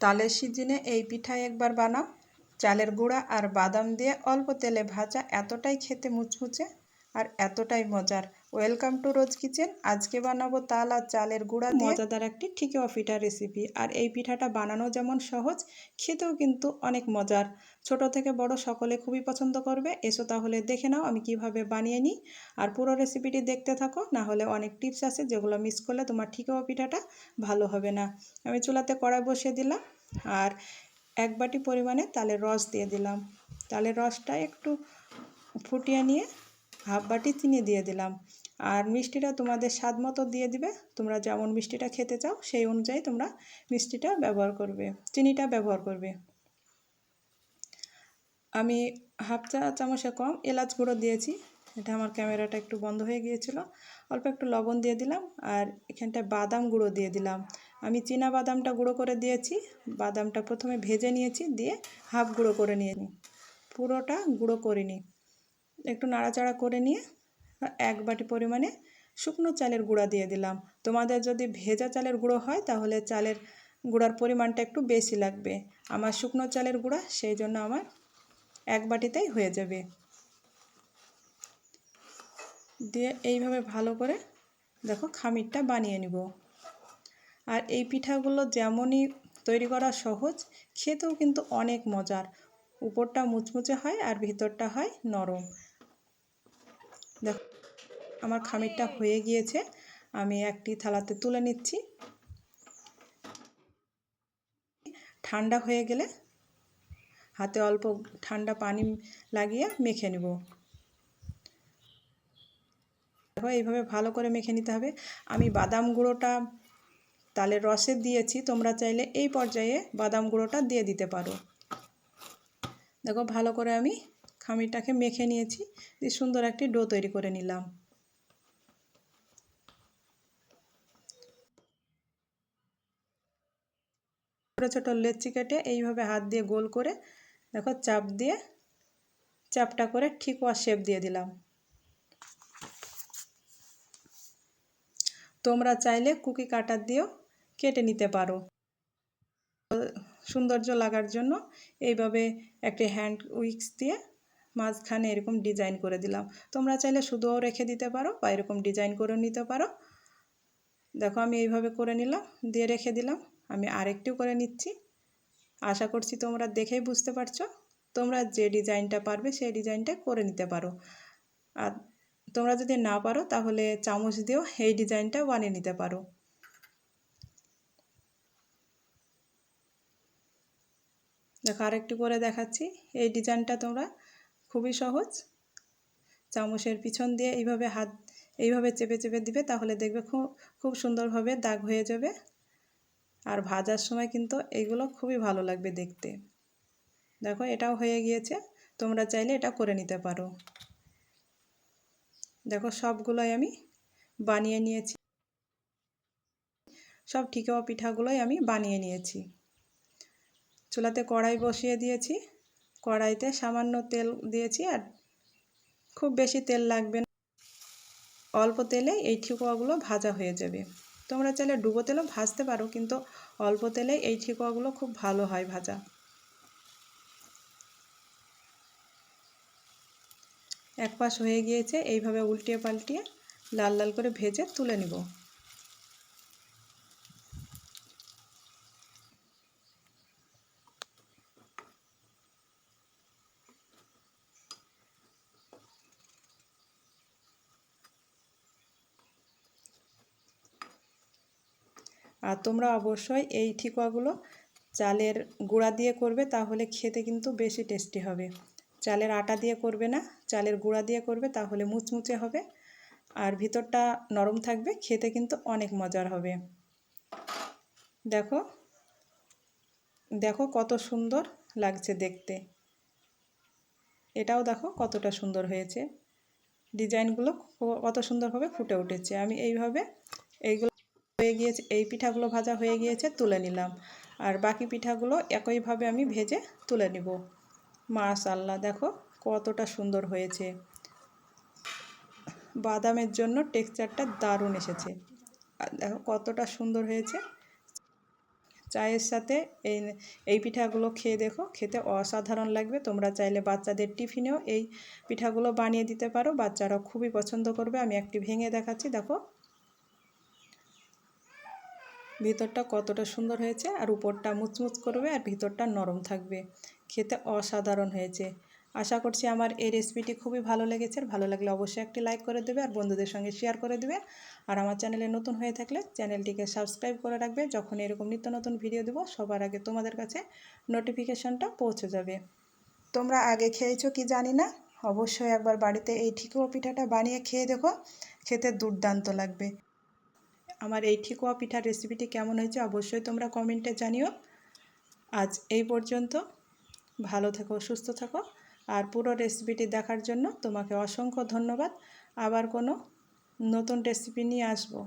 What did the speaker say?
তালের সিজনে এই পিঠা একবার বানাও। চালের গুঁড়া আর বাদাম দিয়ে অল্প তেলে ভাজা, এতটাই খেতে মুচমুচে আর এতটাই মজার। Welcome to rose kitchen. আজকে বানাবো তাল আর চালের গুঁড়া দিয়ে মজাদার একটি ঠিকোয়া পিঠা রেসিপি। আর এই পিঠাটা বানানো যেমন সহজ, খেতেও কিন্তু অনেক মজার। ছোট থেকে বড় সকলে খুবই পছন্দ করবে। এসো তাহলে দেখে নাও আমি কিভাবে বানিয়ে নিই। আর পুরো রেসিপিটি দেখতে থাকো, না হলে অনেক টিপস আছে যেগুলো মিস করলে তোমার ঠিকোয়া পিঠাটা ভালো হবে না। আমি চুলাতে কড়াই বসিয়ে দিলাম আর 1 বাটি পরিমাণে তালের রস দিয়ে দিলাম। তালের রসটা একটু ফুটিয়ে নিয়ে 1/2 বাটি চিনি দিয়ে দিলাম। আর মিষ্টিটা তোমাদের স্বাদ মতো দিয়ে দিবে। তোমরা যেমন মিষ্টিটা খেতে চাও সেই অনুযায়ী তোমরা মিষ্টিটা ব্যবহার করবে, চিনিটা ব্যবহার করবে। আমি 1/2 চা চামচে কম এলাচ গুঁড়ো দিয়েছি। এটা আমার ক্যামেরাটা একটু বন্ধ হয়ে গিয়েছিল। অল্প একটু লবণ দিয়ে দিলাম আর এখানটায় বাদাম গুঁড়ো দিয়ে দিলাম। আমি চীনা বাদামটা গুঁড়ো করে দিয়েছি। বাদামটা প্রথমে ভেজে নিয়েছি, দিয়ে হাফ গুঁড়ো করে নিয়ে নিই, পুরোটা গুঁড়ো করিনি। একটু নাড়াচাড়া করে নিয়ে 1 বাটি পরিমাণে শুকনো চালের গুঁড়া দিয়ে দিলাম। তোমাদের যদি ভেজা চালের গুঁড়ো হয় তাহলে চালের গুঁড়ার পরিমাণটা একটু বেশি লাগবে। আমার শুকনো চালের গুঁড়া, সেই জন্য আমার 1 বাটিতেই হয়ে যাবে। দিয়ে এইভাবে ভালো করে দেখো খামিরটা বানিয়ে নিব। আর এই পিঠাগুলো যেমনই তৈরি করা সহজ, খেতেও কিন্তু অনেক মজার। উপরটা মুচমুচে হয় আর ভিতরটা হয় নরম। দেখো আমার খামিরটা হয়ে গিয়েছে। আমি একটি থালাতে তুলে নিচ্ছি। ঠান্ডা হয়ে গেলে হাতে অল্প ঠান্ডা পানি লাগিয়ে মেখে নেব। দেখো এইভাবে ভালো করে মেখে নিতে হবে। আমি বাদাম গুঁড়োটা তালের রসে দিয়েছি, তোমরা চাইলে এই পর্যায়ে বাদাম গুঁড়োটা দিয়ে দিতে পারো। দেখো ভালো করে আমি খামিরটাকে মেখে নিয়েছি, দিয়ে সুন্দর একটি ডো তৈরি করে নিলাম। ছোটো ছোটো লেচি কেটে এইভাবে হাত দিয়ে গোল করে দেখো চাপ দিয়ে চাপটা করে ঠিকওয়া শেপ দিয়ে দিলাম। তোমরা চাইলে কুকি কাটার দিয়েও কেটে নিতে পারো। সৌন্দর্য লাগার জন্য এইভাবে একটি হ্যান্ড উইক্স দিয়ে মাঝখানে এরকম ডিজাইন করে দিলাম। তোমরা চাইলে শুধুও রেখে দিতে পারো বা এরকম ডিজাইন করে নিতে পারো। দেখো আমি এইভাবে করে নিলাম, দিয়ে রেখে দিলাম। আমি আরেকটিও করে নিচ্ছি। আশা করছি তোমরা দেখেই বুঝতে পারছো। তোমরা যে ডিজাইনটা পারবে সেই ডিজাইনটা করে নিতে পারো। আর তোমরা যদি না পারো তাহলে চামচ দিয়েও এই ডিজাইনটা বানিয়ে নিতে পারো। দেখো আরেকটু করে দেখাচ্ছি। এই ডিজাইনটা তোমরা খুবই সহজ। চামচের পিছন দিয়ে এইভাবে চেপে চেপে দিবে, তাহলে দেখবে খুব সুন্দরভাবে দাগ হয়ে যাবে। আর ভাজার সময় কিন্তু এইগুলো খুবই ভালো লাগবে দেখতে। দেখো এটাও হয়ে গিয়েছে। তোমরা চাইলে এটা করে নিতে পারো। দেখো সবগুলোই আমি বানিয়ে নিয়েছি। সব ঠিকওয়া পিঠাগুলোই আমি বানিয়ে নিয়েছি। চুলাতে কড়াই বসিয়ে দিয়েছি। কড়াইতে সামান্য তেল দিয়েছি, আর খুব বেশি তেল লাগবে না। অল্প তেলে এই ঠিকোয়াগুলো ভাজা হয়ে যাবে। তোমরা চাইলে ডুবো তেলেও ভাজতে পারো, কিন্তু অল্প তেলে এই ঠিকোয়াগুলো খুব ভালো হয় ভাজা। এক পাশ হয়ে গিয়েছে, এইভাবে উল্টিয়ে পাল্টিয়ে লাল লাল করে ভেজে তুলে নিব। আর তোমরা অবশ্যই এই ঠিকোয়াগুলো চালের গুঁড়া দিয়ে করবে, তাহলে খেতে কিন্তু বেশি টেস্টি হবে। চালের আটা দিয়ে করবে না, চালের গুঁড়া দিয়ে করবে, তাহলে মুচমুচে হবে আর ভিতরটা নরম থাকবে, খেতে কিন্তু অনেক মজার হবে। দেখো দেখো কত সুন্দর লাগছে দেখতে। এটাও দেখো কতটা সুন্দর হয়েছে। ডিজাইনগুলো কত সুন্দরভাবে ফুটে উঠেছে। আমি এইভাবে এইগুলো হয়ে গিয়েছে, এই পিঠাগুলো ভাজা হয়ে গিয়েছে, তুলে নিলাম। আর বাকি পিঠাগুলো একইভাবে আমি ভেজে তুলে নিব। মাশাআল্লাহ দেখো কতটা সুন্দর হয়েছে। বাদামের জন্য টেক্সচারটা দারুণ এসেছে। আর দেখো কতটা সুন্দর হয়েছে। চায়ের সাথে এই এই পিঠাগুলো খেয়ে দেখো, খেতে অসাধারণ লাগবে। তোমরা চাইলে বাচ্চাদের টিফিনেও এই পিঠাগুলো বানিয়ে দিতে পারো, বাচ্চারা খুবই পছন্দ করবে। আমি একটি ভেঙে দেখাচ্ছি, দেখো ভিতরটা কতটা সুন্দর হয়েছে, আর উপরটা মুচমুচ করবে আর ভিতরটা নরম থাকবে। খেতে অসাধারণ হয়েছে। আশা করছি আমার এই রেসিপিটি খুবই ভালো লেগেছে। ভালো লাগলে অবশ্যই একটি লাইক করে দেবে আর বন্ধুদের সঙ্গে শেয়ার করে দেবে। আর আমার চ্যানেলে নতুন হয়ে থাকলে চ্যানেলটিকে সাবস্ক্রাইব করে রাখবে। যখন এরকম নিত্য নতুন ভিডিও দেবো সবার আগে তোমাদের কাছে নোটিফিকেশনটা পৌঁছে যাবে। তোমরা আগে খেয়েছো কি জানি না, অবশ্যই একবার বাড়িতে এই ঠেকুয়া পিঠাটা বানিয়ে খেয়ে দেখো, খেতে দুর্দান্ত লাগবে। আমার এই ঠেকুয়া পিঠার রেসিপিটি কেমন হয়েছে অবশ্যই তোমরা কমেন্টে জানিও। আজ এই পর্যন্ত, ভালো থেকো, সুস্থ থাকো। আর পুরো রেসিপিটি দেখার জন্য তোমাকে অসংখ্য ধন্যবাদ। আবার কোনো নতুন রেসিপি নিয়ে আসবো।